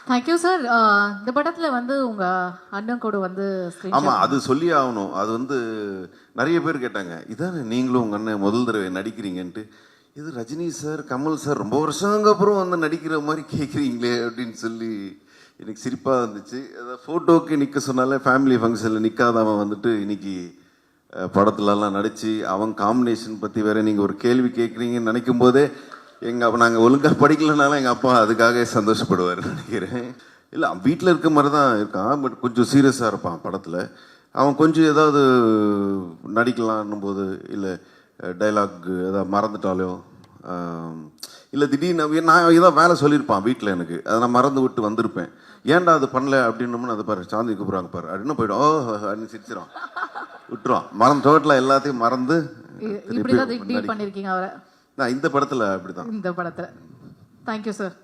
Thank you sir. இந்த படத்தில் வந்து உங்கள் அண்ணன் கூட வந்து ஆமாம், அது சொல்லி ஆகணும். அது வந்து நிறைய பேர் கேட்டாங்க, இதானே நீங்களும் உங்கள் அண்ணன் முதல் தடவை நடிக்கிறீங்கன்ட்டு. இது ரஜினி சார், கமல் சார் ரொம்ப வருஷங்க அப்புறம் வந்து நடிக்கிற மாதிரி கேட்குறீங்களே அப்படின்னு சொல்லி எனக்கு சிரிப்பாக இருந்துச்சு. அதாவது ஃபோட்டோக்கு நிற்க சொன்னாலே ஃபேமிலி ஃபங்க்ஷனில் நிற்காதவன் வந்துட்டு இன்னைக்கு படத்துலலாம் நடித்து அவன் காம்பினேஷன் பற்றி வேற நீங்கள் ஒரு கேள்வி கேட்குறீங்கன்னு நினைக்கும் போதே நாங்கள் ஒழுங்காக படிக்கலனாலும் எங்கள் அப்பா அதுக்காக சந்தோஷப்படுவார் நினைக்கிறேன். இல்லை, வீட்டில் இருக்க மாதிரி தான் இருக்கான், பட் கொஞ்சம் சீரியஸாக இருப்பான் படத்தில். அவன் கொஞ்சம் ஏதாவது நடிக்கலான்னும் போது, இல்லை டைலாக் ஏதாவது மறந்துட்டாலோ, இல்லை திடீர்னு நான் ஏதாவது வேலை சொல்லியிருப்பான் வீட்டில் எனக்கு, அதை நான் மறந்து விட்டு வந்திருப்பேன். ஏன்டா அது பண்ணல அப்படின்னோம்னு அதை பாரு சாந்தி கூப்பிட்றாங்க பாரு அப்படின்னு போய்டும். ஓ அப்படின்னு சிரிச்சிடும், விட்டுருவான். டோட்டலாக எல்லாத்தையும் மறந்து இப்படி தான் டீல் பண்ணியிருக்கீங்க அவரை. நான் இந்த படத்தில் அப்படி தான். இந்த படத்தில் தேங்க்யூ சார்.